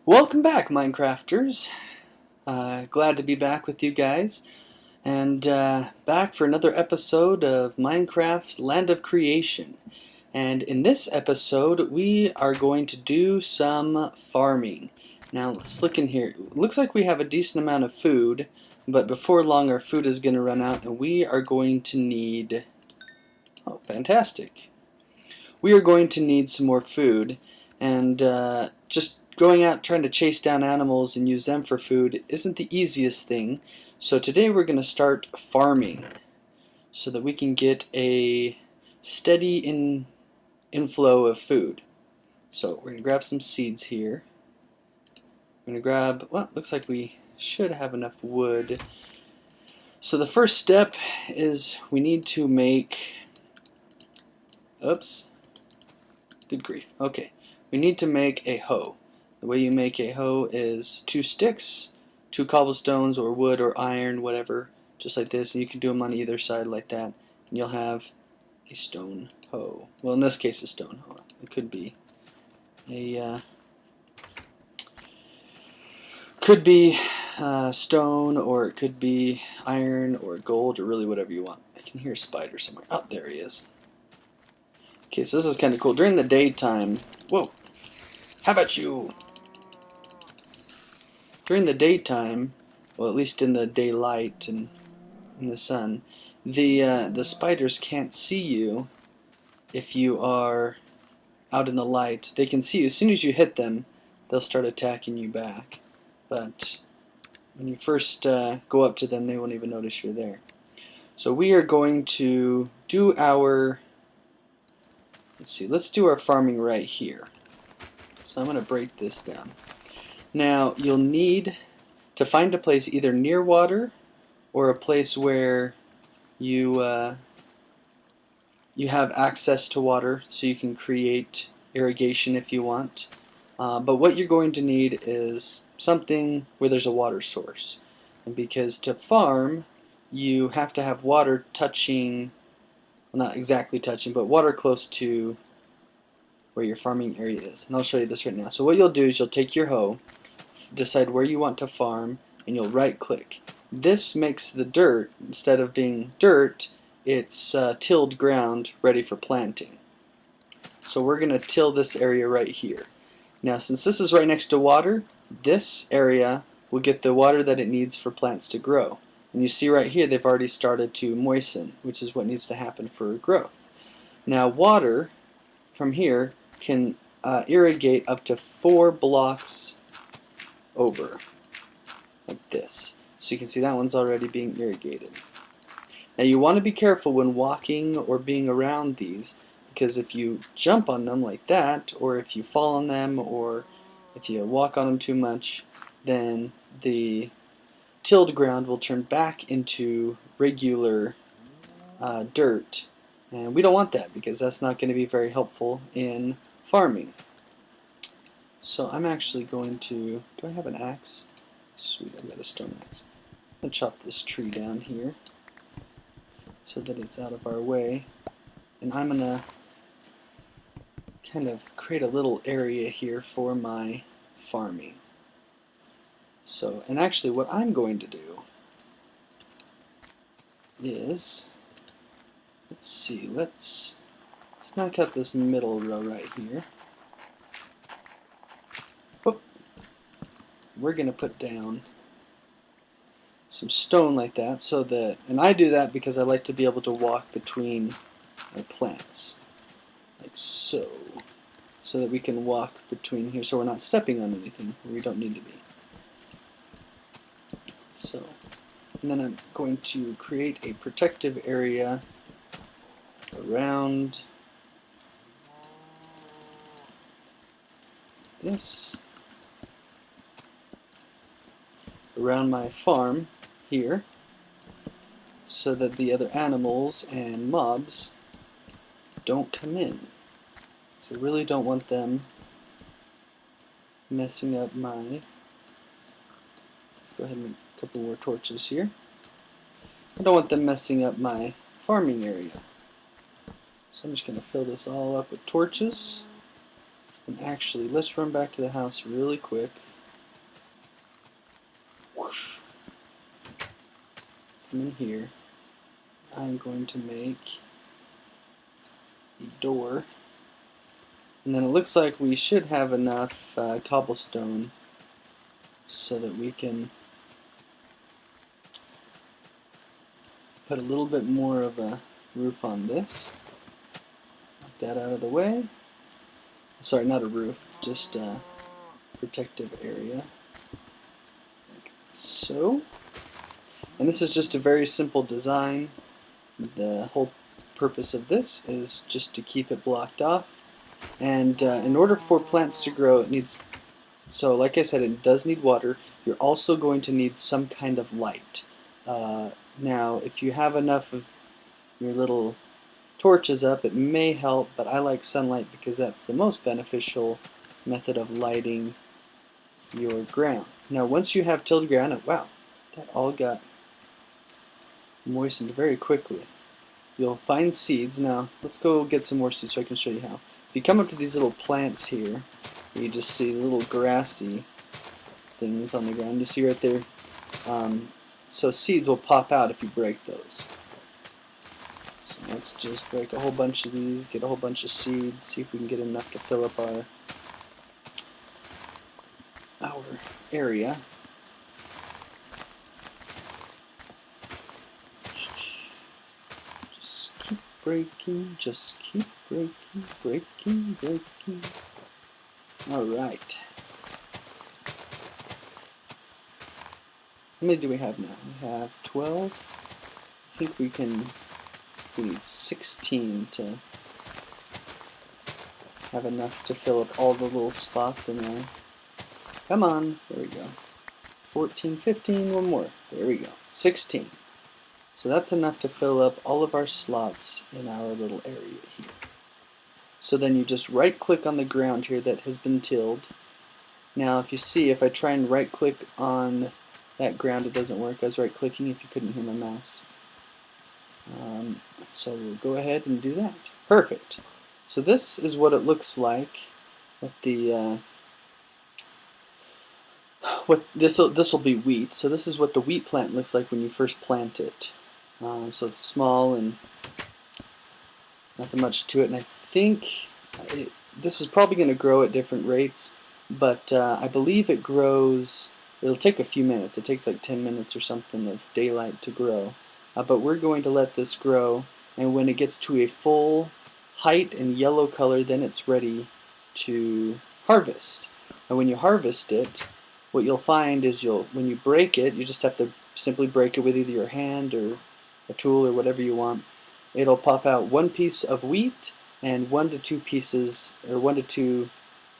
Welcome back, Minecrafters. Glad to be back with you guys, and back for another episode of Minecraft's Land of Creation. And in this episode, we are going to do some farming. Now, let's look in here. It looks like we have a decent amount of food, but before long, our food is going to run out, and we are going to need... Oh, fantastic. We are going to need some more food, and just going out trying to chase down animals and use them for food isn't the easiest thing. So today we're going to start farming so that we can get a steady inflow of food. So we're going to grab some seeds here. We're going to grab, well, looks like we should have enough wood. So the first step is we need to make, oops, good grief, okay. We need to make a hoe. The way you make a hoe is 2 sticks, 2 cobblestones or wood or iron, whatever, just like this, and you can do them on either side like that, and you'll have a stone hoe. Well, in this case, a stone hoe. It could be a stone, or it could be iron or gold, or really whatever you want. I can hear a spider somewhere. Oh, there he is. Okay, so this is kind of cool. During the daytime, whoa, how about you? During the daytime, well, at least in the daylight and in the sun, the spiders can't see you if you are out in the light. They can see you as soon as you hit them. They'll start attacking you back. But when you first go up to them, they won't even notice you're there. So we are going to do our, let's do our farming right here. So I'm going to break this down. Now, you'll need to find a place either near water or a place where you have access to water, so you can create irrigation if you want. But what you're going to need is something where there's a water source. And because to farm, you have to have water touching, well, not exactly touching, but water close to where your farming area is. And I'll show you this right now. So what you'll do is you'll take your hoe, decide where you want to farm, and you'll right click. This makes the dirt, instead of being dirt, it's tilled ground ready for planting. So we're going to till this area right here. Now, since this is right next to water, this area will get the water that it needs for plants to grow. And you see right here they've already started to moisten, which is what needs to happen for growth. Now, water from here can irrigate up to 4 blocks over, like this. So you can see that one's already being irrigated. Now you want to be careful when walking or being around these, because if you jump on them like that, or if you fall on them, or if you walk on them too much, then the tilled ground will turn back into regular dirt. And we don't want that, because that's not going to be very helpful in farming. So I'm actually going to, do I have an axe? Sweet, I've got a stone axe. I'm going to chop this tree down here so that it's out of our way. And I'm going to kind of create a little area here for my farming. So, and actually what I'm going to do is, let's see, let's knock out this middle row right here. We're going to put down some stone like that, so that, and I do that because I like to be able to walk between my plants, like so, so that we can walk between here, so we're not stepping on anything where we don't need to be. So, and then I'm going to create a protective area around this, around my farm here, so that the other animals and mobs don't come in. So I really don't want them messing up my, let's go ahead and make a couple more torches here. I don't want them messing up my farming area. So I'm just going to fill this all up with torches. And actually, let's run back to the house really quick. whoosh. From in here, I'm going to make a door. And then it looks like we should have enough cobblestone so that we can put a little bit more of a roof on this. Get that out of the way. Sorry, not a roof, just a protective area. Like so. And this is just a very simple design. The whole purpose of this is just to keep it blocked off. And in order for plants to grow, it needs, so like I said, it does need water. You're also going to need some kind of light. Now, if you have enough of your little torches up, it may help, but I like sunlight because that's the most beneficial method of lighting your ground. Now, once you have tilled ground, wow, that all got moistened very quickly. You'll find seeds. Now, let's go get some more seeds so I can show you how. If you come up to these little plants here, you just see little grassy things on the ground. You see right there? So seeds will pop out if you break those. So let's just break a whole bunch of these, get a whole bunch of seeds, see if we can get enough to fill up our area. Just keep breaking, just keep breaking, breaking. Alright. How many do we have now? We have 12. I think we need 16 to have enough to fill up all the little spots in there. Come on, there we go. 14, 15, one more. There we go, 16. So that's enough to fill up all of our slots in our little area here. So then you just right click on the ground here that has been tilled. Now if you see, if I try and right click on that ground, it doesn't work. I was right clicking if you couldn't hear my mouse. So we'll go ahead and do that. Perfect. So this is what it looks like with the this will be wheat. So this is what the wheat plant looks like when you first plant it. So it's small and nothing much to it. And I think this is probably going to grow at different rates, but I believe it grows. It'll take a few minutes. It takes like 10 minutes or something of daylight to grow. But we're going to let this grow, and when it gets to a full height and yellow color, then it's ready to harvest. And when you harvest it, what you'll find is when you break it, you just have to simply break it with either your hand or a tool or whatever you want. It'll pop out one piece of wheat and 1 to 2 pieces, or 1 to 2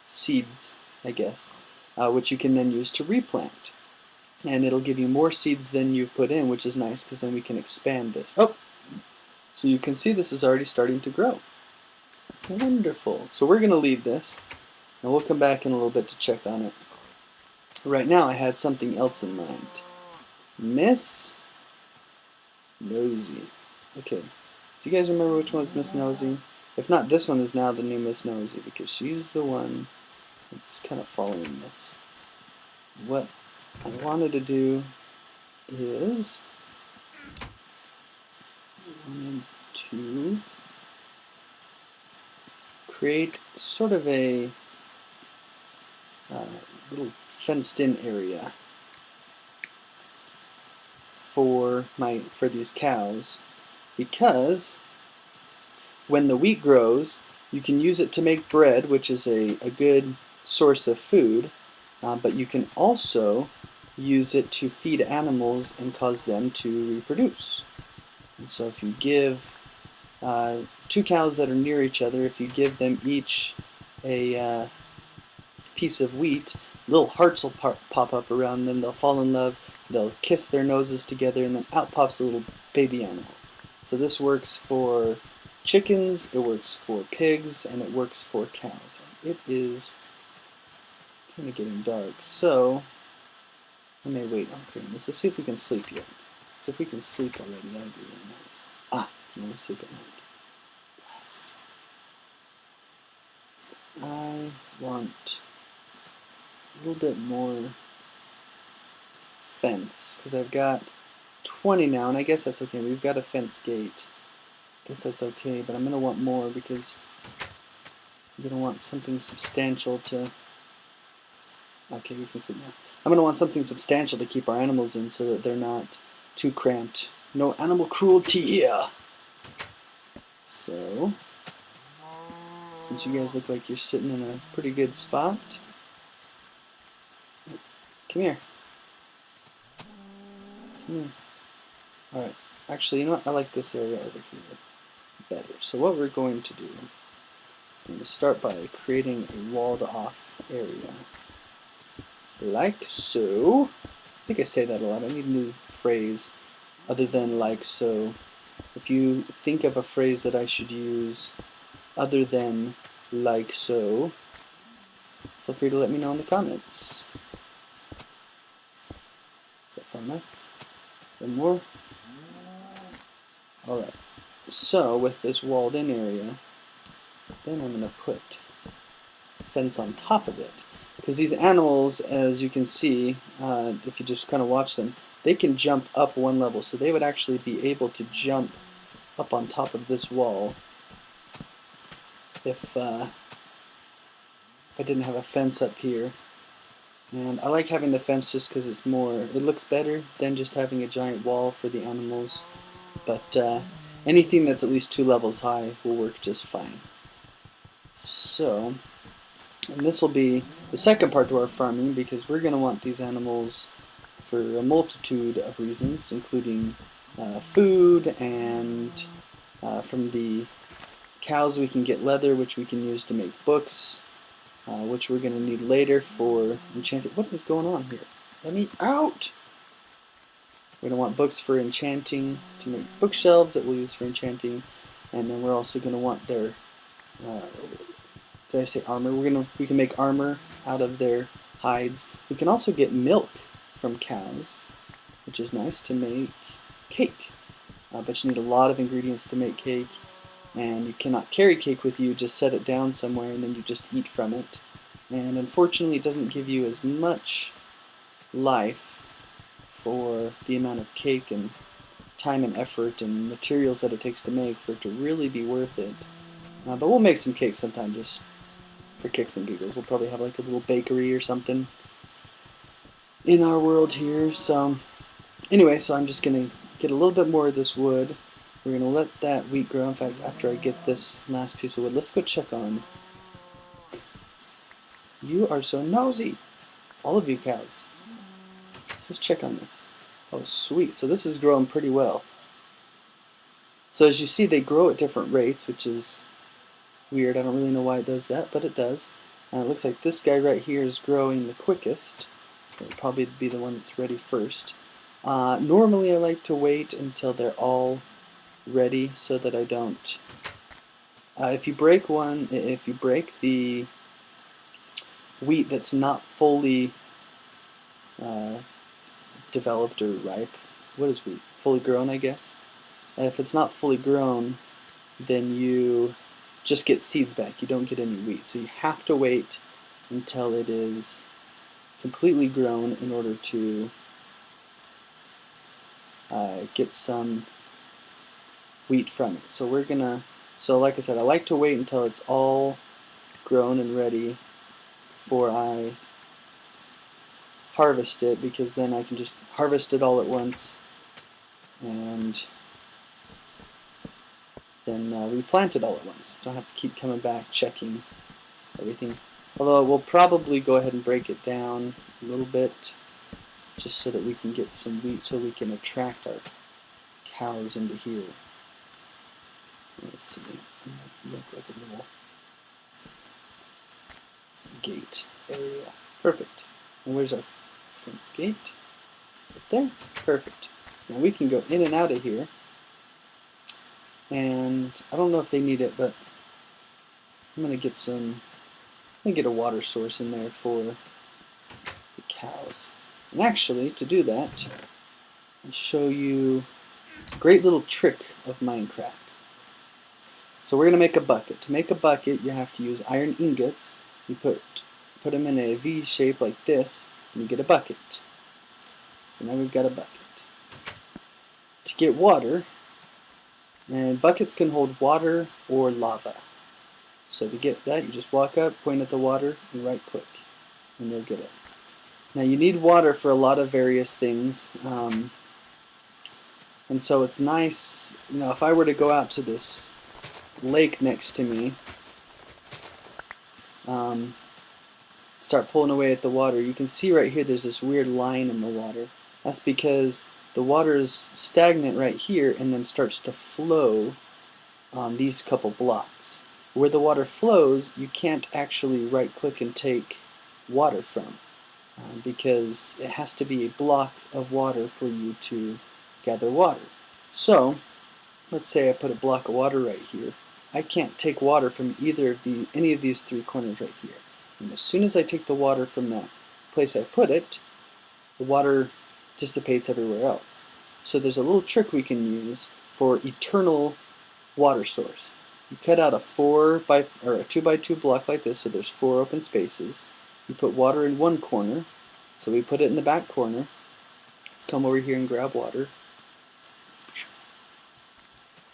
seeds, I guess, which you can then use to replant. And it'll give you more seeds than you put in, which is nice because then we can expand this. Oh, so you can see this is already starting to grow. Wonderful. So we're going to leave this, and we'll come back in a little bit to check on it. Right now I had something else in mind. Miss Nosy. Okay, do you guys remember which one's Miss Nosy? If not, this one is now the new Miss Nosy because she's the one that's kind of following this. What I wanted to do is to create sort of a little fenced-in area for these cows, because when the wheat grows, you can use it to make bread, which is a good source of food, but you can also use it to feed animals and cause them to reproduce. And so if you give 2 cows that are near each other, if you give them each a piece of wheat, little hearts will pop up around them, they'll fall in love, they'll kiss their noses together, and then out pops a little baby animal. So this works for chickens, it works for pigs, and it works for cows. It is kind of getting dark, so I may wait on creating this. Let's see if we can sleep yet. So if we can sleep already, that would be really nice. Can we sleep at night? Blast. I want a little bit more fence because I've got 20 now, and I guess that's okay. We've got a fence gate. Guess that's okay, but I'm gonna want more because I'm gonna want something substantial to. Okay, we can sleep now. I'm gonna want something substantial to keep our animals in so that they're not too cramped. No animal cruelty here. So, since you guys look like you're sitting in a pretty good spot, come here. Come here. Alright, actually, you know what? I like this area over here better. So what we're going to do, I'm going to start by creating a walled off area. Like so. I think I say that a lot. I need a new phrase other than like so. If you think of a phrase that I should use other than like so, feel free to let me know in the comments. Is that far enough? One more. Alright. So with this walled in area, then I'm going to put a fence on top of it. Because these animals, as you can see, if you just kind of watch them, they can jump up one level. So they would actually be able to jump up on top of this wall if I didn't have a fence up here. And I like having the fence just because it's more, it looks better than just having a giant wall for the animals. But anything that's at least 2 levels high will work just fine. So, and this will be the second part to our farming because we're going to want these animals for a multitude of reasons, including food, and from the cows we can get leather, which we can use to make books, which we're going to need later for enchanting. What is going on here? Let me out! We're going to want books for enchanting, to make bookshelves that we'll use for enchanting, and then we're also going to want their did I say armor? We can make armor out of their hides. We can also get milk from cows, which is nice to make cake. But you need a lot of ingredients to make cake, and you cannot carry cake with you. Just set it down somewhere and then you just eat from it. And unfortunately, it doesn't give you as much life for the amount of cake and time and effort and materials that it takes to make for it to really be worth it. But we'll make some cake sometime just for kicks and giggles. We'll probably have like a little bakery or something in our world here. So anyway, so I'm just going to get a little bit more of this wood. We're going to let that wheat grow. In fact, after I get this last piece of wood, let's go check on... You are so nosy! All of you cows. Let's check on this. Oh, sweet. So this is growing pretty well. So as you see, they grow at different rates, which is weird. I don't really know why it does that, but it does. And it looks like this guy right here is growing the quickest. So it'll probably be the one that's ready first. Normally I like to wait until they're all ready so that I don't... if you break the wheat that's not fully developed or ripe, what is wheat? Fully grown, I guess? If it's not fully grown, then you just get seeds back. You don't get any wheat. So you have to wait until it is completely grown in order to get some wheat from it. So we're gonna, so like I said, I like to wait until it's all grown and ready before I harvest it, because then I can just harvest it all at once and then replant it all at once. Don't have to keep coming back checking everything. Although we'll probably go ahead and break it down a little bit just so that we can get some wheat so we can attract our cows into here. Let's see. Make like a little gate area. Perfect. And where's our fence gate? Right there. Perfect. Now we can go in and out of here. And I don't know if they need it, but I'm gonna get a water source in there for the cows. And actually, to do that, I'll show you a great little trick of Minecraft. So we're gonna make a bucket. To make a bucket, you have to use iron ingots. You put them in a V shape like this, and you get a bucket. So So now we've got a bucket. To get water, and buckets can hold water or lava. So to get that, you just walk up, point at the water, and right click, and you'll get it. Now you need water for a lot of various things, and so it's nice, you know, if I were to go out to this lake next to me, start pulling away at the water, you can see right here there's this weird line in the water. That's because the water is stagnant right here and then starts to flow on these couple blocks. Where the water flows, you can't actually right click and take water from, because it has to be a block of water for you to gather water. So let's say I put a block of water right here. I can't take water from any of these three corners right here. And as soon as I take the water from that place I put it, the water dissipates everywhere else. So there's a little trick we can use for eternal water source. You cut out a 2x2 block like this, so there's 4 open spaces. You put water in one corner, so we put it in the back corner. Let's come over here and grab water.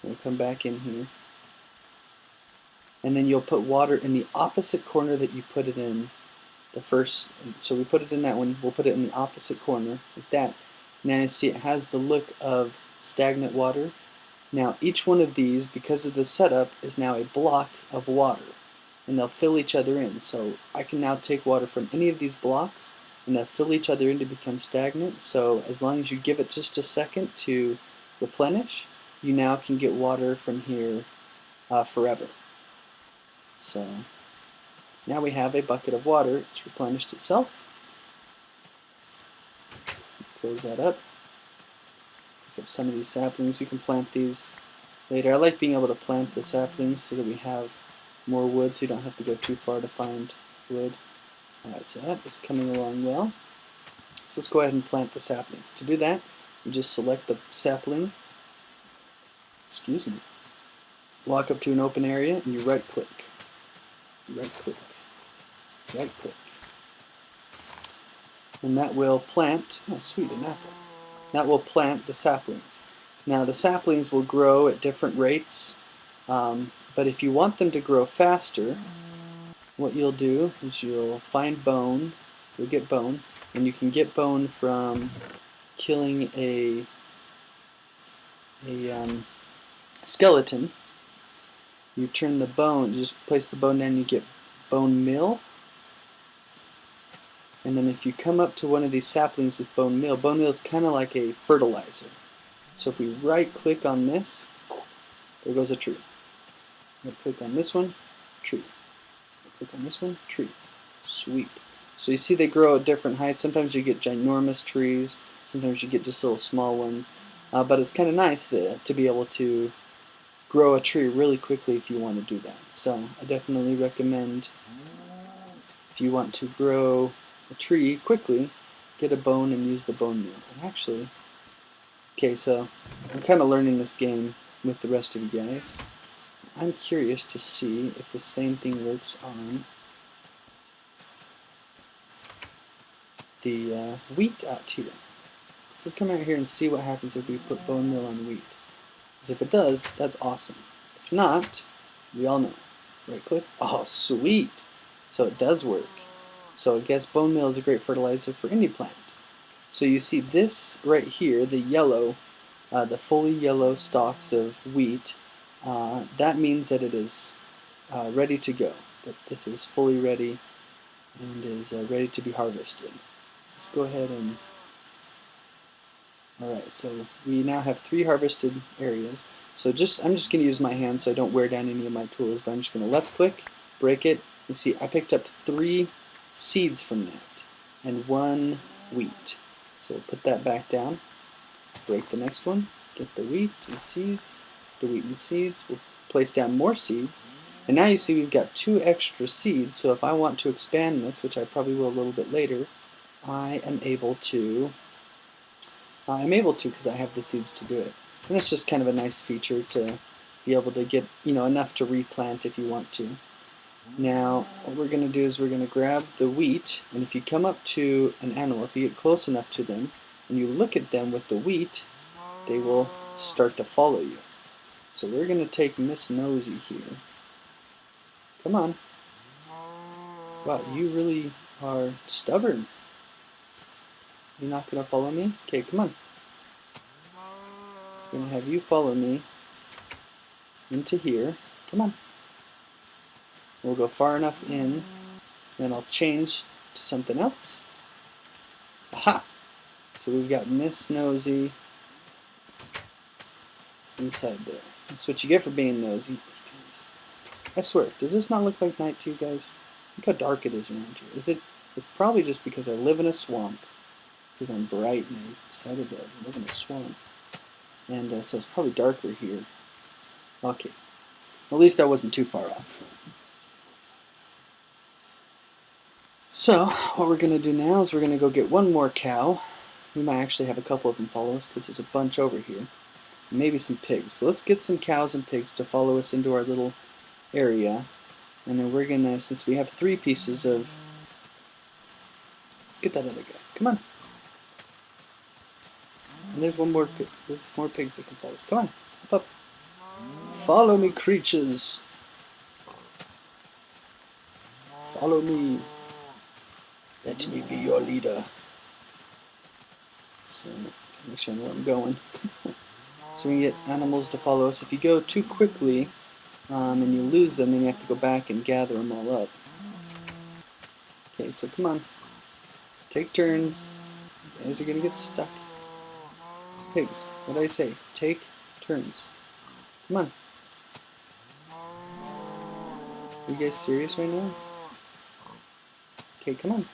We'll come back in here. And then you'll put water in the opposite corner that you put it in the first. So we put it in that one, we'll put it in the opposite corner, like that. Now you see it has the look of stagnant water. Now each one of these, because of the setup, is now a block of water. And they'll fill each other in. So I can now take water from any of these blocks and they'll fill each other in to become stagnant. So as long as you give it just a second to replenish, you now can get water from here forever. So now we have a bucket of water. It's replenished itself. Close that up. Pick up some of these saplings. We can plant these later. I like being able to plant the saplings so that we have more wood, so you don't have to go too far to find wood. Alright, so that is coming along well. So let's go ahead and plant the saplings. To do that, you just select the sapling. Excuse me. Walk up to an open area and you right click. Right click. Right click. And that will plant, oh sweet, an apple. That will plant the saplings. Now the saplings will grow at different rates, but if you want them to grow faster, what you'll do is you'll find bone, you'll get bone, and you can get bone from killing a skeleton. You turn the bone, you just place the bone down, you get bone meal. And then if you come up to one of these saplings with bone meal is kind of like a fertilizer. So if we right click on this, there goes a tree. Right click on this one, tree. Right click on this one, tree. Sweet. So you see they grow at different heights. Sometimes you get ginormous trees, sometimes you get just little small ones. But it's kind of nice to be able to grow a tree really quickly if you want to do that. So I definitely recommend, if you want to grow a tree quickly, get a bone and use the bone meal. And actually, okay, so I'm kind of learning this game with the rest of you guys. I'm curious to see if the same thing works on the wheat out here. So let's come out here and see what happens if we put bone meal on wheat. Because if it does, that's awesome. If not, we all know. Right click. Oh, sweet. So it does work. So I guess bone meal is a great fertilizer for any plant. So you see this right here, the yellow, the fully yellow stalks of wheat, that means that it is ready to go. That this is fully ready and is ready to be harvested. Let's go ahead and... Alright, so we now have 3 harvested areas. So I'm just going to use my hand so I don't wear down any of my tools, but I'm just going to left click, break it. You see I picked up 3 seeds from that and 1 wheat. So we'll put that back down, break the next one, get the wheat and seeds, we'll place down more seeds, and now you see we've got 2 extra seeds. So if I want to expand this, which I probably will a little bit later, I am able to because I have the seeds to do it. And it's just kind of a nice feature to be able to get, enough to replant if you want to. Now, what we're going to do is we're going to grab the wheat, and if you come up to an animal, if you get close enough to them, and you look at them with the wheat, they will start to follow you. So we're going to take Miss Nosy here. Come on. Wow, you really are stubborn. You're not going to follow me? Okay, come on. I'm going to have you follow me into here. Come on. We'll go far enough in, then I'll change to something else. Aha! So we've got Miss Nosy inside there. That's what you get for being nosy. I swear, does this not look like night to you guys? Look how dark it is around here. Is it? It's probably just because I live in a swamp. Because I'm bright and I decided to live in a swamp. And so it's probably darker here. Okay. At least I wasn't too far off. So, what we're going to do now is we're going to go get one more cow. We might actually have a couple of them follow us because there's a bunch over here. Maybe some pigs. So let's get some cows and pigs to follow us into our little area. And then we're going to, since we have 3 pieces of... Let's get that other guy. Come on. And there's one more pig. There's more pigs that can follow us. Come on. Up, up. Follow me, creatures. Follow me. Let me be your leader. So, make sure I know where I'm going. So we can get animals to follow us. If you go too quickly and you lose them, then you have to go back and gather them all up. Okay, so come on. Take turns. You guys are going to get stuck. Pigs, what did I say? Take turns. Come on. Are you guys serious right now? Okay, come on.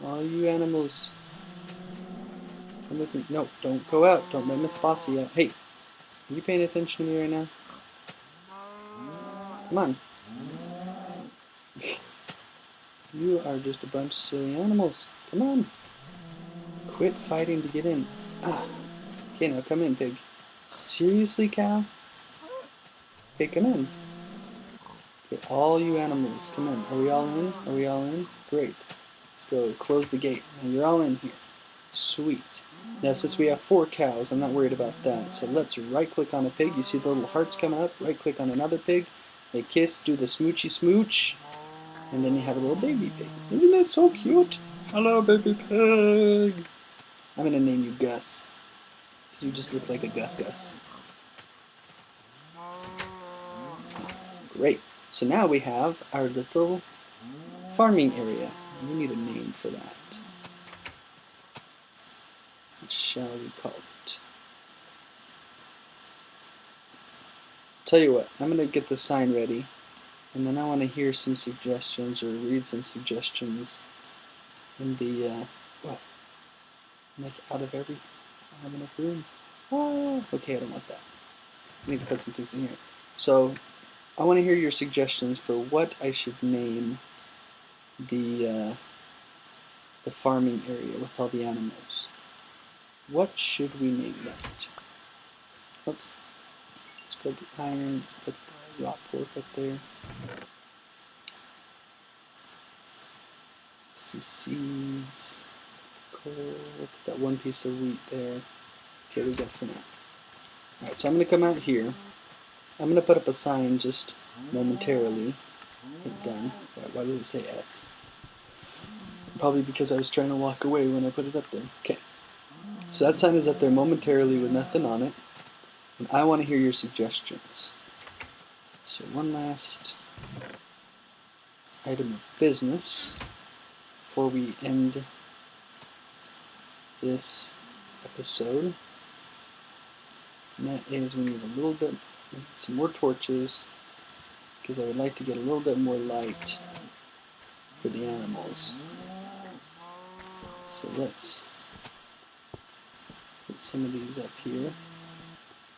All you animals. Come with me. No, don't go out. Don't let Miss Bossy out. Hey, are you paying attention to me right now? Come on. You are just a bunch of silly animals. Come on. Quit fighting to get in. Ah. Okay, now come in, pig. Seriously, cow? Okay, come in. Okay, all you animals, come in. Are we all in? Are we all in? Great. Let's go close the gate. Now you're all in here. Sweet. Now since we have 4 cows, I'm not worried about that. So let's right click on a pig. You see the little hearts coming up? Right click on another pig. They kiss, do the smoochy smooch. And then you have a little baby pig. Isn't that so cute? Hello, baby pig. I'm going to name you Gus. Because you just look like a Gus Gus. Great. So now we have our little farming area. We need a name for that. What shall we call it? Tell you what, I'm going to get the sign ready. And then I want to hear some suggestions or read some suggestions in the, well, like out of every, I have enough room. Oh, okay, I don't want that. I need to put some things in here. So, I want to hear your suggestions for what I should name the farming area with all the animals. What should we name that? Oops. Let's put the iron, let's put the raw pork up there. Some seeds, coal, put that 1 piece of wheat there. Okay, we got for now. Alright, so I'm going to come out here. I'm going to put up a sign just momentarily. Hit done. Why does it say S? Probably because I was trying to walk away when I put it up there. Okay. So that sign is up there momentarily with nothing on it. And I want to hear your suggestions. So one last item of business before we end this episode. And that is we need a little bit, some more torches, because I would like to get a little bit more light for the animals. So let's put some of these up here.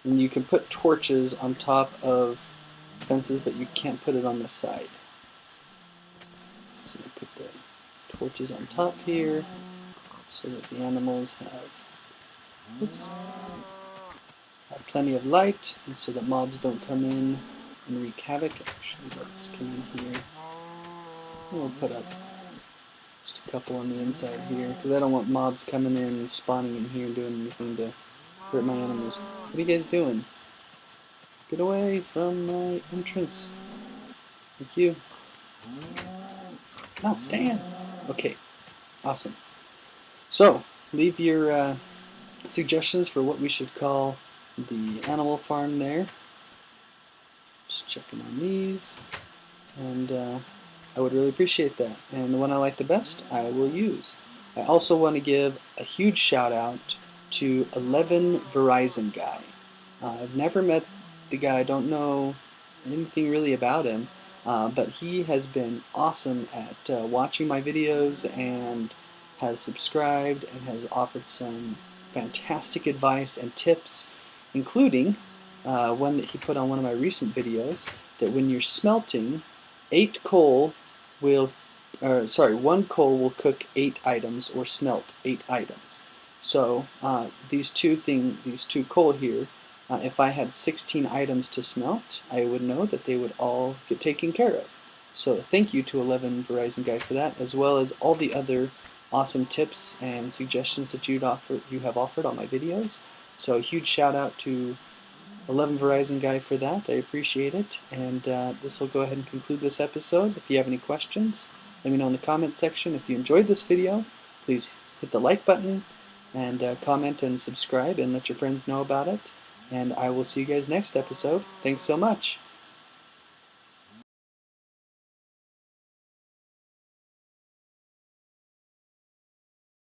And you can put torches on top of fences, but you can't put it on the side. So you put the torches on top here so that the animals have, oops, have plenty of light, and so that mobs don't come in and wreak havoc. Actually, let's come in here. And we'll put up Just a couple on the inside here, because I don't want mobs coming in and spawning in here and doing anything to hurt my animals. What are you guys doing? Get away from my entrance. Thank you. No, stand. Okay, awesome. So, leave your suggestions for what we should call the animal farm there. Just checking on these. And I would really appreciate that. And the one I like the best, I will use. I also want to give a huge shout out to 11 Verizon Guy. I've never met the guy, don't know anything really about him, but he has been awesome at watching my videos and has subscribed and has offered some fantastic advice and tips, including one that he put on one of my recent videos, that when you're smelting, 1 coal will cook 8 items or smelt 8 items. So these two coal here, if I had 16 items to smelt, I would know that they would all get taken care of. So thank you to 11 Verizon Guy for that, as well as all the other awesome tips and suggestions that you have offered on my videos. So a huge shout out to 11 Verizon Guy for that. I appreciate it. And this will go ahead and conclude this episode. If you have any questions, let me know in the comment section. If you enjoyed this video, please hit the like button and comment and subscribe and let your friends know about it. And I will see you guys next episode. Thanks so much.